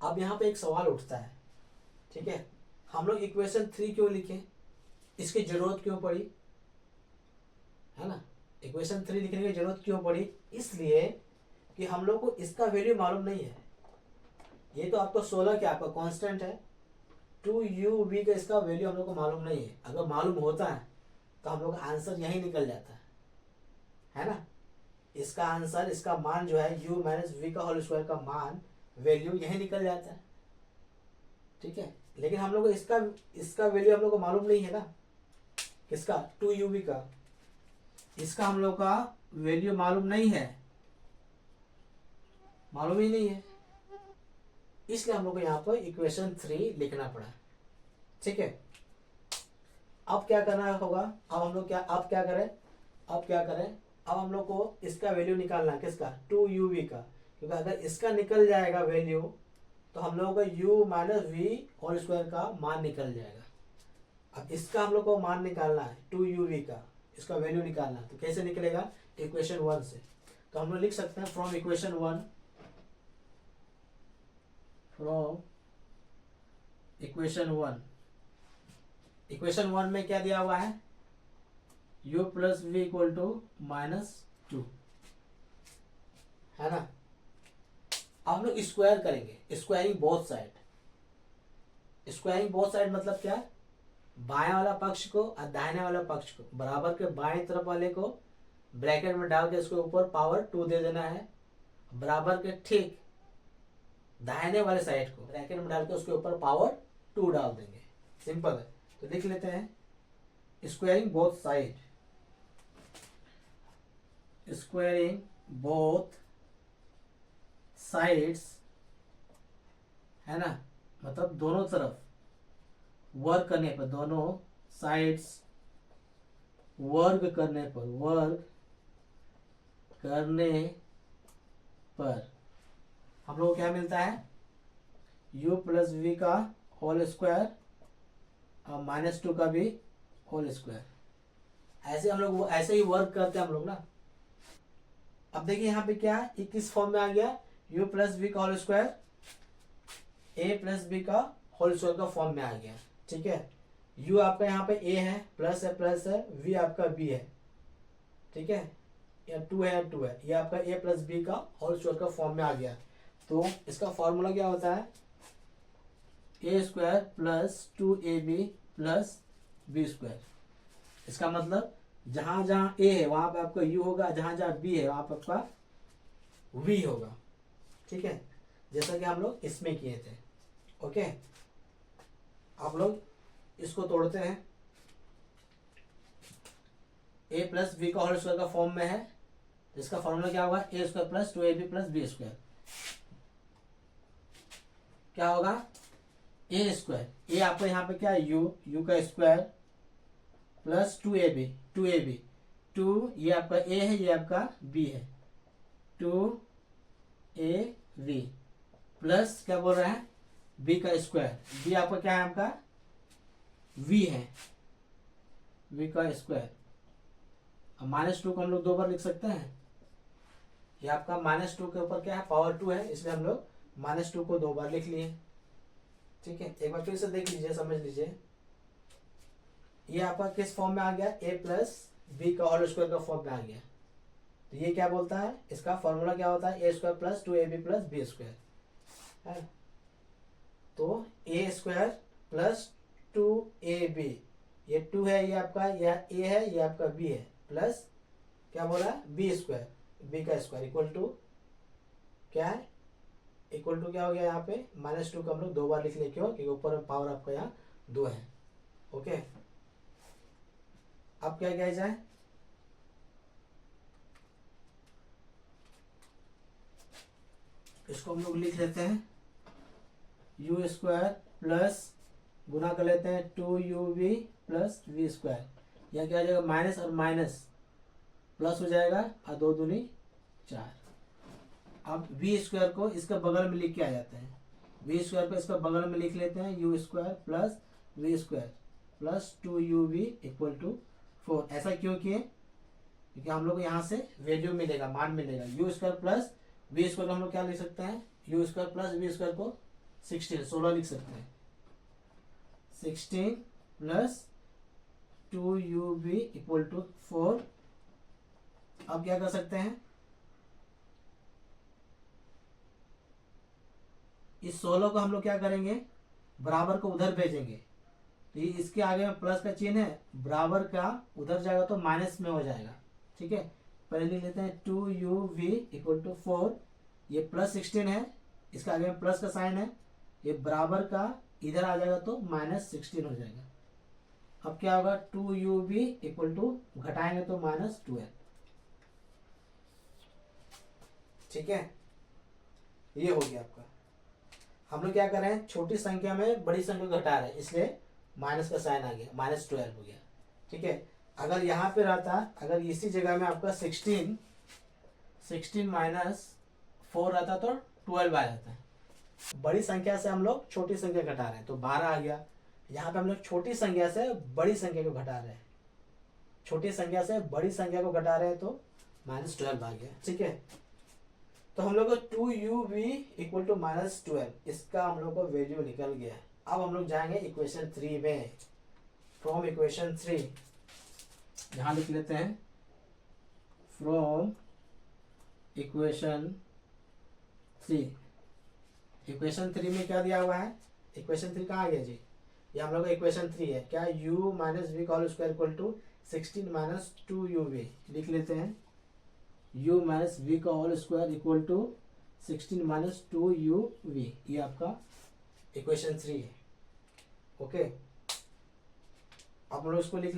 अब यहाँ पे एक सवाल उठता है, ठीक है, हम लोग इक्वेशन 3 क्यों लिखे, इसकी जरूरत क्यों पड़ी, है ना। इक्वेशन 3 लिखने की जरूरत क्यों पड़ी, इसलिए कि हम लोग को इसका वैल्यू मालूम नहीं है। ये तो आपको 16 क्या आपका कांस्टेंट है, 2u_v का इसका वैल्यू हम लोग को मालूम नहीं है। अगर मालूम होता है तो हम लोग का आंसर यही निकल जाता है ना। इसका आंसर, इसका मान जो है u माइनस वी का होल स्क्वायर का मान, वैल्यू यही निकल जाता है, ठीक है। लेकिन हम लोग को इसका वैल्यू हम लोग को मालूम नहीं है ना, किसका, 2uv का, इसका हम लोग का वैल्यू मालूम नहीं है, मालूम ही नहीं है, इसलिए हम लोग को यहाँ पर इक्वेशन 3 लिखना पड़ा, ठीक है। अब क्या करना होगा, अब हम लोग क्या करें, अब हम लोग को इसका वैल्यू निकालना है, किसका, 2uv का, क्योंकि अगर इसका निकल जाएगा वैल्यू तो हम लोगों का u minus V whole square का मान निकल जाएगा। अब इसका हम लोग को मान निकालना है 2uv का, इसका वैल्यू निकालना है, तो कैसे निकलेगा, इक्वेशन 1 से। तो हम लोग लिख सकते हैं फ्रॉम इक्वेशन 1, इक्वेशन 1 में क्या दिया हुआ है, u plus V equal to -2, है ना। हम लोग स्क्वायर करेंगे, स्क्वायरिंग बोथ साइड मतलब क्या, बाएं वाला पक्ष को और दाहिने वाला पक्ष को, बराबर के बाएं तरफ वाले को ब्रैकेट में डाल के उसके ऊपर पावर 2 दे देना है, बराबर के ठीक दाहिने वाले साइड को ब्रैकेट में डाल के उसके ऊपर पावर 2 डाल देंगे, सिंपल है। तो लिख लेते हैं स्क्वायरिंग बोथ साइड्स, है ना, मतलब दोनों तरफ वर्क करने पर, दोनों साइड्स वर्ग करने पर हम लोग को क्या मिलता है, u प्लस वी का होल स्क्वायर और -2 का भी होल स्क्वायर। ऐसे हम लोग ऐसे ही वर्क करते हैं हम लोग ना। अब देखिए यहाँ पे क्या है, किस फॉर्म में आ गया, u प्लस वी का whole square a plus B का होल स्क्वायर का फॉर्म में आ गया, ठीक है। u आपका यहाँ पे a है, प्लस है, v आपका b है, ठीक है, या 2 है, ये आपका a प्लस बी का होल स्क्वायर का फॉर्म में आ गया। तो इसका फॉर्मूला क्या होता है, a square plus 2ab plus B square. इसका मतलब जहां जहां a है वहां पे आपका u होगा, जहां जहां b है वहां पे आपका v होगा, ठीक है, जैसा कि हम लोग इसमें किए थे। ओके, आप लोग इसको तोड़ते हैं, a प्लस बी का होल स्क्वायर का फॉर्म में है, इसका फॉर्मूला क्या होगा, a square plus 2ab plus B square. क्या होगा, a स्क्वायर, a आपको यहाँ पे क्या है, u का स्क्वायर प्लस 2ab, 2 ये आपका a है, ये आपका b है, 2ab प्लस क्या बोल रहा है, b का स्क्वायर, b आपका क्या है, आपका v है, v का स्क्वायर। अब -2 को हम लोग 2 बार लिख सकते हैं, ये आपका -2 के ऊपर क्या है, पावर 2 है, इसलिए हम लोग -2 को 2 बार लिख लिए, ठीक है। एक बार फिर से देख लीजिए, समझ लीजिए, ये आपका किस फॉर्म में आ गया, a प्लस बी का होल स्क्वायर का फॉर्म में आ गया। तो ये क्या बोलता है, इसका फॉर्मूला क्या होता है, a square plus 2ab plus B square है। तो a स्क्वायर प्लस 2ab, ये 2 है, ये आपका, यह a है, ये आपका b है, प्लस क्या बोला, b स्क्वायर, b का स्क्वायर इक्वल टू क्या है, इक्वल टू क्या हो गया, यहाँ पे -2 को हम लोग 2 बार लिख ले, क्यों, क्योंकि ऊपर पावर आपका यहाँ 2 है। ओके, अब क्या किया जाए, इसको हम लोग लिख लेते हैं u स्क्वायर प्लस गुना कर लेते हैं 2uv प्लस वी स्क्वायर, यह क्या हो जाएगा, माइनस और माइनस प्लस हो जाएगा, और 2 दूनी 4। अब वी स्क्वायर को इसका बगल में लिख के आ जाते हैं, वी स्क्वायर को इसका बगल में लिख लेते हैं, u square plus V square plus 2uv equal to 4। ऐसा क्यों किए, क्योंकि हम लोग को यहाँ से वैल्यू मिलेगा, मान मिलेगा। u square plus V square को हम लोग क्या लिख सकते हैं, u square plus V square को 16 16 लिख सकते हैं। 16 प्लस 2UV इक्वल टू 4। अब क्या कर सकते हैं, इस 16 को हम लोग क्या करेंगे, बराबर को उधर भेजेंगे, तो ये इसके आगे में प्लस का चिन्ह है, बराबर का उधर जाएगा तो माइनस में हो जाएगा। ठीक है, पहले लिख लेते हैं 2UV इक्वल टू 4। ये प्लस 16 है, इसके आगे में प्लस का साइन है, ये बराबर का इधर आ जाएगा तो माइनस 16 हो जाएगा। अब क्या होगा, 2UV इक्वल टू घटाएंगे तो -12। ठीक है, ये हो गया आपका। हम लोग क्या कर रहे हैं, छोटी संख्या में बड़ी संख्या को घटा रहे हैं, इसलिए माइनस का साइन आ गया, -12 हो गया। ठीक है, अगर यहाँ पे रहता, अगर इसी जगह में आपका 16 माइनस 4 रहता तो 12 आ जाता है। बड़ी संख्या से हम लोग छोटी संख्या घटा रहे हैं तो 12 आ गया। यहाँ पे हम लोग छोटी संख्या से बड़ी संख्या को घटा रहे हैं, छोटी संख्या से बड़ी संख्या को घटा रहे हैं तो -12 आ गया। ठीक है, तो हम लोग को 2UV इक्वल टू -12, इसका हम लोग को वैल्यू निकल गया। अब हम लोग जाएंगे इक्वेशन 3 में। फ्रॉम इक्वेशन 3 यहाँ लिख लेते हैं, फ्रॉम इक्वेशन 3। इक्वेशन 3 में क्या दिया हुआ है, इक्वेशन 3 कहाँ आ गया जी, ये हम लोग का इक्वेशन 3 है। क्या, u माइनस वी का whole square equal to 16 minus 2UV। लिख लेते हैं, u माइनस वी का whole square equal to 16 minus 2UV। ये आपका इक्वेशन 3 है। ओके, आप लोग इसको लिख